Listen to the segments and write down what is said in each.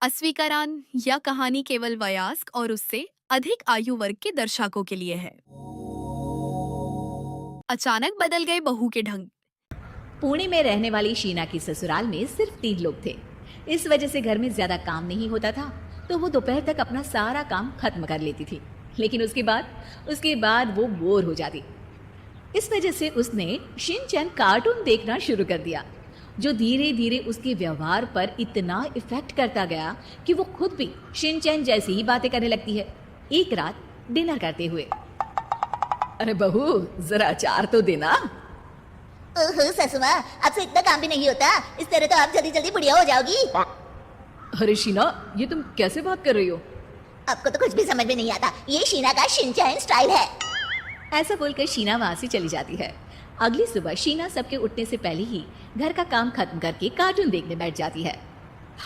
अस्वीकरण यह कहानी केवल वयस्क और उससे अधिक आयु वर्ग के दर्शकों के लिए है। अचानक बदल गए बहू के ढंग। पुणे में रहने वाली शीना की ससुराल में सिर्फ 3 लोग थे। इस वजह से घर में ज्यादा काम नहीं होता था, तो वो दोपहर तक अपना सारा काम खत्म कर लेती थी। लेकिन उसके बाद वो बोर हो जाती। इस वजह से उसने शिनचैन कार्टून देखना शुरू कर दिया, जो धीरे धीरे उसके व्यवहार पर इतना इफेक्ट करता गया कि वो खुद भी शिनचैन जैसी ही बातें करने लगती है। एक रात डिनर करते हुए, अरे बहू, जरा अचार तो देना। ओहो सासू माँ, आपसे इतना काम भी नहीं होता। इस तरह तो आप जल्दी जल्दी बुढ़िया हो जाओगी। अरे शीना, ये तुम कैसे बात कर रही हो? आपको तो कुछ भी समझ में नहीं आता। ये शीना का शिनचैन स्टाइल है। ऐसा बोलकर शीना वहां से चली जाती है। अगली सुबह शीना सबके उठने से पहले ही घर का काम खत्म करके कार्टून देखने बैठ जाती है।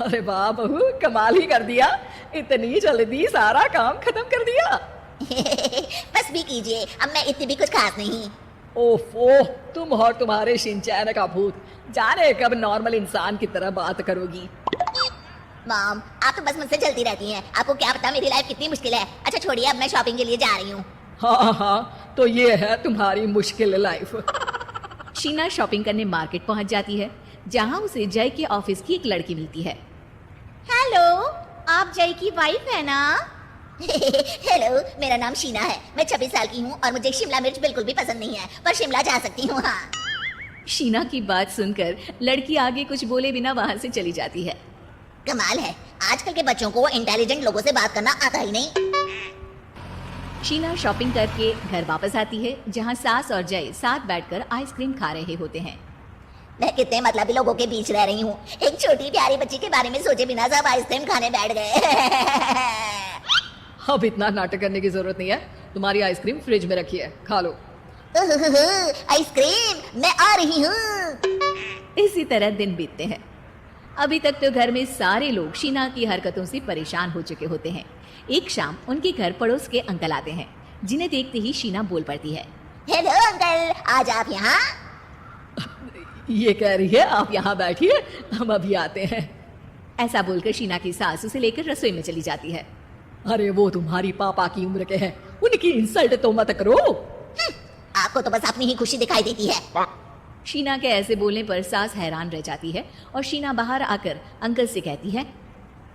अरे वाह बहू, कमाल ही कर दिया, इतनी जल्दी सारा काम खत्म कर दिया। बस भी कीजिए, अब मैं इतनी भी कुछ खास नहीं। ओफो, तुम और तुम्हारे शिनचैन का भूत, जाने कब नॉर्मल इंसान की तरह बात करोगी। मॉम, आप तो बस मुझसे चलती रहती हैं। आपको क्या पता मेरी लाइफ कितनी मुश्किल है। अच्छा छोड़िए, अब मैं शॉपिंग के लिए जा रही हूँ। हाँ हाँ, तो ये है तुम्हारी मुश्किल लाइफ। शीना शॉपिंग करने मार्केट पहुंच जाती है, जहां उसे जय के ऑफिस की एक लड़की मिलती है। हेलो, आप जय की वाइफ है ना? हेलो, मेरा नाम शीना है। मैं 26 साल की हूँ और मुझे शिमला मिर्च बिल्कुल भी पसंद नहीं है, पर शिमला जा सकती हूँ। हाँ। शीना की बात सुनकर लड़की आगे कुछ बोले बिना वहां से चली जाती है। कमाल है, आजकल के बच्चों को इंटेलिजेंट लोगों से बात करना आता ही नहीं। शीना शॉपिंग करके घर वापस आती है, जहां सास और जय साथ बैठकर आइसक्रीम खा रहे होते हैं। मैं कितने मतलबी लोगों के बीच रह रही हूँ। एक छोटी प्यारी बच्ची के बारे में सोचे बिना सब आइसक्रीम खाने बैठ गए। अब इतना नाटक करने की जरूरत नहीं है, तुम्हारी आइसक्रीम फ्रिज में रखी है, खा लो। आइसक्रीम, मैं आ रही हूँ। इसी तरह दिन बीतते हैं। अभी तक तो घर में सारे लोग शीना की हरकतों से परेशान हो चुके होते हैं। एक शाम उनके घर पड़ोस के अंकल आते हैं, जिन्हें देखते ही शीना बोल पड़ती है। हेलो अंकल, आज आप यहाँ? ये कह रही है आप यहाँ बैठिए, हम अभी आते हैं। ऐसा बोलकर शीना की सास उसे लेकर रसोई में चली जाती है। अरे वो तुम्हारी पापा की उम्र के हैं, उनकी इंसल्ट तो मत करो। आपको तो बस अपनी ही खुशी दिखाई देती है। शीना के ऐसे बोलने पर सास हैरान रह जाती है और शीना बाहर आकर अंकल से कहती है,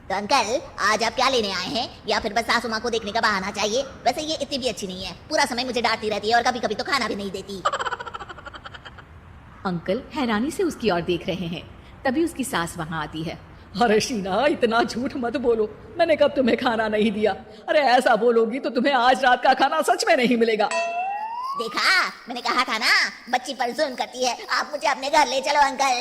तो अंकल, आज आप क्या लेने आए हैं? या फिर बस सासू माँ को देखने का बहाना चाहिए? वैसे ये इतनी भी अच्छी नहीं है, पूरा समय मुझे डांटती रहती है और कभी कभी तो खाना भी नहीं देती। अंकल हैरानी से उसकी ओर देख रहे हैं। तभी उसकी सास वहां आती है। अरे शीना, इतना झूठ मत बोलो, मैंने कब तुम्हें खाना नहीं दिया? अरे ऐसा बोलोगी तो तुम्हें आज रात का खाना सच में नहीं मिलेगा। देखा, मैंने कहा था ना, बच्ची पर जुल्म करती है। आप मुझे अपने घर ले चलो अंकल।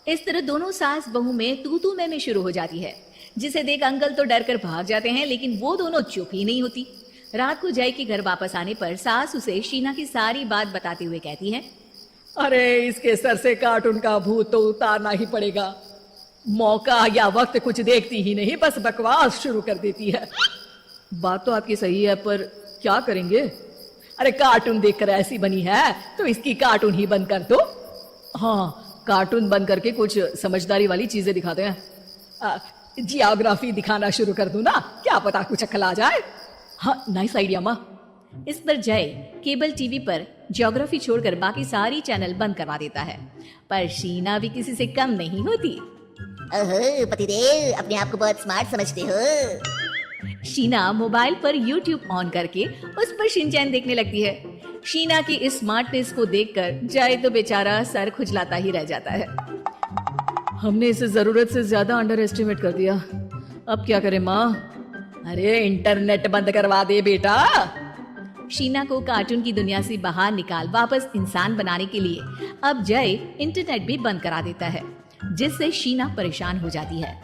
इस तरह दोनों सास बहू में तू में शुरू हो जाती है, जिसे देख अंकल तो डर कर भाग जाते हैं, लेकिन वो दोनों चुप ही नहीं होती। रात को जय के घर वापस आने पर सास उसे शीना की सारी बात बताते हुए कहती है, अरे इसके सर से कार्टून का भूत तो उतारना ही पड़ेगा। मौका या वक्त कुछ देखती ही नहीं, बस बकवास शुरू कर देती है। बात तो आपकी सही है, पर क्या करेंगे? अरे कार्टून देखकर ऐसी बनी है तो इसकी कार्टून ही बंद कर दो। हाँ, कार्टून बंद करके कुछ समझदारी वाली चीजें दिखाते हैं। जियोग्राफी दिखाना शुरू कर दूं ना, क्या पता कुछ अक्ल आ जाए। हाँ, नाइस आइडिया माँ। इस पर जय केबल टीवी पर जियोग्राफी छोड़कर बाकी सारी चैनल बंद करवा देता है, पर शीना भी किसी से कम नहीं होती। ओहो पतिदेव, अपने आप को बहुत स्मार्ट समझते हो। शीना मोबाइल पर YouTube ऑन करके उस पर शिनचैन देखने लगती है। शीना की इस स्मार्टनेस को देखकर जय तो बेचारा सर खुजलाता ही रह जाता है। हमने इसे जरूरत से ज्यादा अंडर एस्टिमेट कर दिया, अब क्या करें माँ? अरे इंटरनेट बंद करवा दे बेटा। शीना को कार्टून की दुनिया से बाहर निकाल वापस इंसान बनाने के लिए अब जय इंटरनेट भी बंद करा देता है, जिससे शीना परेशान हो जाती है।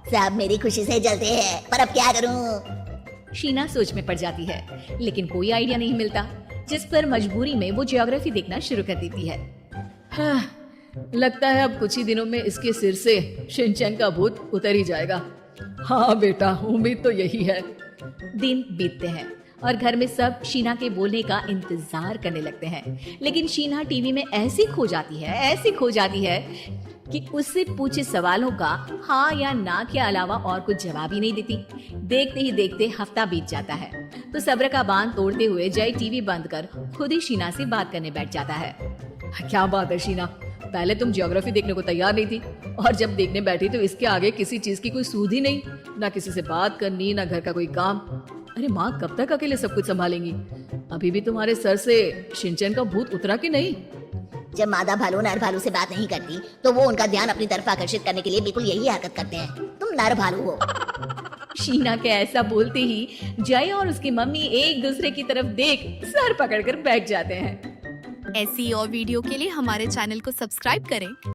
सब मेरी खुशी से जलते हैं, पर अब क्या करूं? शीना सोच में पड़ जाती है, लेकिन कोई आइडिया नहीं मिलता, जिस पर मजबूरी में वो जियोग्राफी देखना शुरू कर देती है। हाँ, लगता है अब कुछ ही दिनों में इसके सिर से शिनचैन का भूत उतर ही जाएगा। हाँ बेटा, उम्मीद तो यही है। दिन बीतते हैं और घर में सब शीना के बोलने का इंतजार करने लगते हैं, लेकिन शीना टीवी में ऐसी खो जाती है कि उससे पूछे सवालों का हाँ या ना के अलावा और कुछ जवाब ही नहीं देती। देखते ही देखते हफ्ता बीत जाता है तो सब्र का बांध तोड़ते हुए जय टीवी बंद कर खुद ही शीना से बात करने बैठ जाता है। क्या बात है शीना, पहले तुम ज्योग्राफी देखने को तैयार नहीं थी और जब देखने बैठी तो इसके आगे किसी चीज की कोई सूध ही नहीं, ना किसी से बात करनी ना घर का कोई काम। अरे माँ कब तक अकेले सब कुछ संभालेंगी? अभी भी तुम्हारे सर से शिनचैन का भूत उतरा कि नहीं? जब मादा भालू नर भालू से बात नहीं करती तो वो उनका ध्यान अपनी तरफ आकर्षित करने के लिए बिल्कुल यही हरकत करते हैं। तुम नर भालू हो। शीना के ऐसा बोलते ही जय और उसकी मम्मी एक दूसरे की तरफ देख सर पकड़कर बैठ जाते हैं। ऐसी और वीडियो के लिए हमारे चैनल को सब्सक्राइब करें